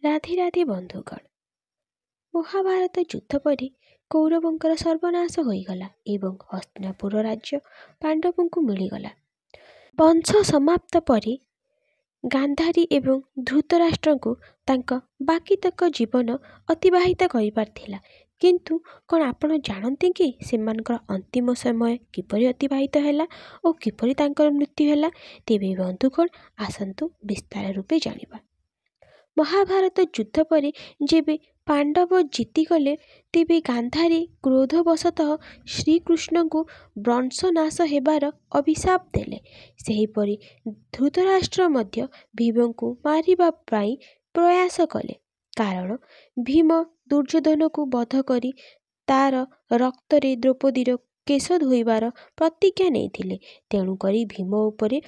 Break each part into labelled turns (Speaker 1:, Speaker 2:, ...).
Speaker 1: ରାଧେ ରାଧେ ବନ୍ଧୁଗଣ। ମହାଭାରତ ଯୁଦ୍ଧ ପରେ କୌରବଙ୍କର ସର୍ବନାଶ ହୋଇଗଲା ଏବଂ ହସ୍ତିନାପୁର ରାଜ୍ୟ ପାଣ୍ଡବଙ୍କୁ ମିଳିଗଲା। ବଂଶ ସମାପ୍ତ ପରେ ଗାନ୍ଧାରୀ ଏବଂ ଧୃତରାଷ୍ଟ୍ରଙ୍କୁ ତାଙ୍କ ବାକିତକ ଜୀବନ ଅତିବାହିତ କରିବାର ଥିଲା। କିନ୍ତୁ କ'ଣ ଆପଣ ଜାଣନ୍ତି କି ସେମାନଙ୍କର ଅନ୍ତିମ ସମୟ କିପରି ଅତିବାହିତ ହେଲା ଓ କିପରି ତାଙ୍କର ମୃତ୍ୟୁ ହେଲା? ତେବେ ବନ୍ଧୁଗଣ, ଆସନ୍ତୁ ବିସ୍ତାର ରୂପେ ଜାଣିବା। ମହାଭାରତ ଯୁଦ୍ଧ ପରେ ଯେବେ ପାଣ୍ଡବ ଜିତିଗଲେ, ତେବେ ଗାନ୍ଧାରୀ କ୍ରୋଧବଶତଃ ଶ୍ରୀକୃଷ୍ଣଙ୍କୁ ବଂଶନାଶ ହେବାର ଅଭିଶାପ ଦେଲେ। ସେହିପରି ଧୃତରାଷ୍ଟ୍ର ମଧ୍ୟ ଭୀମଙ୍କୁ ମାରିବା ପାଇଁ ପ୍ରୟାସ କଲେ, କାରଣ ଭୀମ ଦୁର୍ଯ୍ୟୋଧନକୁ ବଧ କରି ତାର ରକ୍ତରେ ଦ୍ରୌପଦୀର କେଶ ଧୋଇବାର ପ୍ରତିଜ୍ଞା ନେଇଥିଲେ। ତେଣୁକରି ଭୀମ ଉପରେ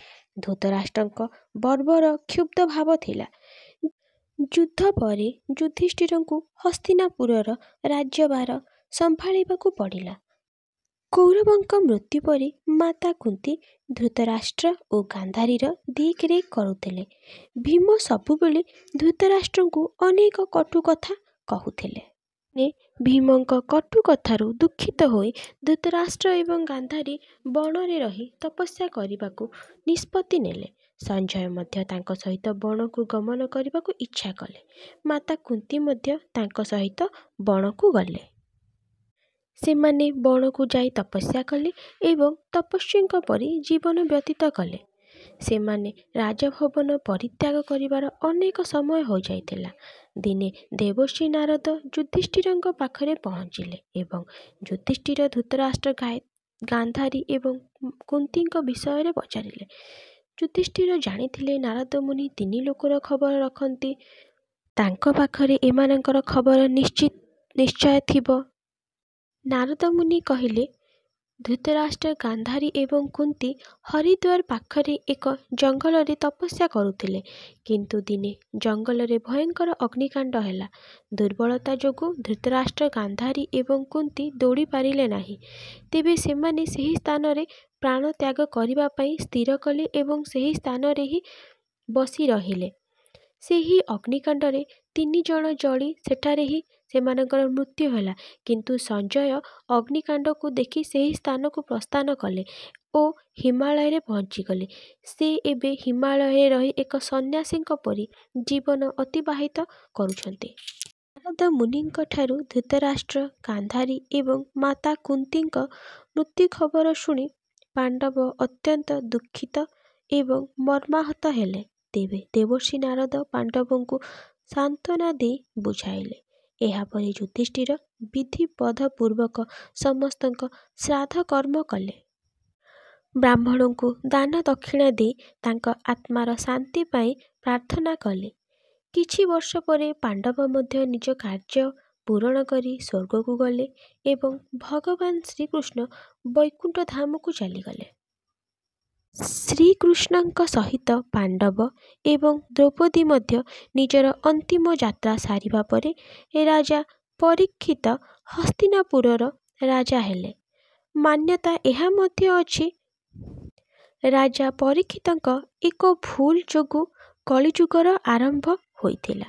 Speaker 1: ଧୃତରାଷ୍ଟ୍ରଙ୍କ ବର୍ବର କ୍ଷୁବ୍ଧ ଭାବ ଥିଲା। ଯୁଦ୍ଧ ପରେ ଯୁଧିଷ୍ଠିରଙ୍କୁ ହସ୍ତିନାପୁରର ରାଜ୍ୟଭାର ସମ୍ଭାଳିବାକୁ ପଡ଼ିଲା। କୌରବଙ୍କ ମୃତ୍ୟୁ ପରେ ମାତା କୁନ୍ତୀ ଧୃତରାଷ୍ଟ୍ର ଓ ଗାନ୍ଧାରୀର ଦେଖରେଖ କରୁଥିଲେ। ଭୀମ ସବୁବେଳେ ଧୃତରାଷ୍ଟ୍ରଙ୍କୁ ଅନେକ କଟୁ କଥା କହୁଥିଲେ। ଭୀମଙ୍କ କଟୁ କଥାରୁ ଦୁଃଖିତ ହୋଇ ଧୃତରାଷ୍ଟ୍ର ଏବଂ ଗାନ୍ଧାରୀ ବଣରେ ରହି ତପସ୍ୟା କରିବାକୁ ନିଷ୍ପତ୍ତି ନେଲେ। ସଞ୍ଜୟ ମଧ୍ୟ ତାଙ୍କ ସହିତ ବଣକୁ ଗମନ କରିବାକୁ ଇଚ୍ଛା କଲେ। ମାତା କୁନ୍ତୀ ମଧ୍ୟ ତାଙ୍କ ସହିତ ବଣକୁ ଗଲେ। ସେମାନେ ବଣକୁ ଯାଇ ତପସ୍ୟା କଲେ ଏବଂ ତପସ୍ୱୀଙ୍କ ପରି ଜୀବନ ବ୍ୟତୀତ କଲେ। ସେମାନେ ରାଜଭବନ ପରିତ୍ୟାଗ କରିବାର ଅନେକ ସମୟ ହୋଇଯାଇଥିଲା। ଦିନେ ଦେବର୍ଷି ନାରଦ ଯୁଧିଷ୍ଠିରଙ୍କ ପାଖରେ ପହଞ୍ଚିଲେ ଏବଂ ଯୁଧିଷ୍ଠିର ଧୃତରାଷ୍ଟ୍ର, ଗାନ୍ଧାରୀ ଏବଂ କୁନ୍ତୀଙ୍କ ବିଷୟରେ ପଚାରିଲେ। ଯୁଧିଷ୍ଠିର ଜାଣିଥିଲେ ନାରଦ ମୁନି 3 ଲୋକର ଖବର ରଖନ୍ତି। ତାଙ୍କ ପାଖରେ ଏମାନଙ୍କର ଖବର ନିଶ୍ଚୟ ଥିବ। ନାରଦ ମୁନି କହିଲେ, ଧୃତରାଷ୍ଟ୍ର, ଗାନ୍ଧାରୀ ଏବଂ କୁନ୍ତୀ ହରିଦ୍ୱାର ପାଖରେ ଏକ ଜଙ୍ଗଲରେ ତପସ୍ୟା କରୁଥିଲେ। କିନ୍ତୁ ଦିନେ ଜଙ୍ଗଲରେ ଭୟଙ୍କର ଅଗ୍ନିକାଣ୍ଡ ହେଲା। ଦୁର୍ବଳତା ଯୋଗୁଁ ଧୃତରାଷ୍ଟ୍ର, ଗାନ୍ଧାରୀ ଏବଂ କୁନ୍ତୀ ଦୌଡ଼ି ପାରିଲେ ନାହିଁ। ତେବେ ସେମାନେ ସେହି ସ୍ଥାନରେ ପ୍ରାଣତ୍ୟାଗ କରିବା ପାଇଁ ସ୍ଥିର କଲେ ଏବଂ ସେହି ସ୍ଥାନରେ ହିଁ ବସି ରହିଲେ। ସେହି ଅଗ୍ନିକାଣ୍ଡରେ 3 ଜଣ ଜଳି ସେଠାରେ ହିଁ ସେମାନଙ୍କର ମୃତ୍ୟୁ ହେଲା। କିନ୍ତୁ ସଞ୍ଜୟ ଅଗ୍ନିକାଣ୍ଡକୁ ଦେଖି ସେହି ସ୍ଥାନକୁ ପ୍ରସ୍ଥାନ କଲେ ଓ ହିମାଳୟରେ ପହଞ୍ଚିଗଲେ। ସେ ଏବେ ହିମାଳୟରେ ରହି ଏକ ସନ୍ନ୍ୟାସୀଙ୍କ ପରି ଜୀବନ ଅତିବାହିତ କରୁଛନ୍ତି। ନାରଦ ମୁନିଙ୍କଠାରୁ ଧୃତରାଷ୍ଟ୍ର, ଗାନ୍ଧାରୀ ଏବଂ ମାତା କୁନ୍ତୀଙ୍କ ମୃତ୍ୟୁ ଖବର ଶୁଣି ପାଣ୍ଡବ ଅତ୍ୟନ୍ତ ଦୁଃଖିତ ଏବଂ ମର୍ମାହତ ହେଲେ। ତେବେ ଦେବର୍ଷି ନାରଦ ପାଣ୍ଡବଙ୍କୁ ସାନ୍ତ୍ୱନା ଦେଇ ବୁଝାଇଲେ। ଏହାପରେ ଯୁଧିଷ୍ଠିର ବିଧିବଦ୍ଧପୂର୍ବକ ସମସ୍ତଙ୍କ ଶ୍ରାଦ୍ଧ କର୍ମ କଲେ। ବ୍ରାହ୍ମଣଙ୍କୁ ଦାନ ଦକ୍ଷିଣା ଦେଇ ତାଙ୍କ ଆତ୍ମାର ଶାନ୍ତି ପାଇଁ ପ୍ରାର୍ଥନା କଲେ। କିଛି ବର୍ଷ ପରେ ପାଣ୍ଡବ ମଧ୍ୟ ନିଜ କାର୍ଯ୍ୟ ପୂରଣ କରି ସ୍ୱର୍ଗକୁ ଗଲେ ଏବଂ ଭଗବାନ ଶ୍ରୀକୃଷ୍ଣ ବୈକୁଣ୍ଠ ଧାମକୁ ଚାଲିଗଲେ। ଶ୍ରୀକୃଷ୍ଣଙ୍କ ସହିତ ପାଣ୍ଡବ ଏବଂ ଦ୍ରୌପଦୀ ମଧ୍ୟ ନିଜର ଅନ୍ତିମ ଯାତ୍ରା ସାରିବା ପରେ ରାଜା ପରୀକ୍ଷିତ ହସ୍ତିନାପୁରର ରାଜା ହେଲେ। ମାନ୍ୟତା ଏହା ମଧ୍ୟ ଅଛି, ରାଜା ପରୀକ୍ଷିତଙ୍କ ଏକ ଭୁଲ ଯୋଗୁଁ କଳିଯୁଗର ଆରମ୍ଭ ହୋଇଥିଲା।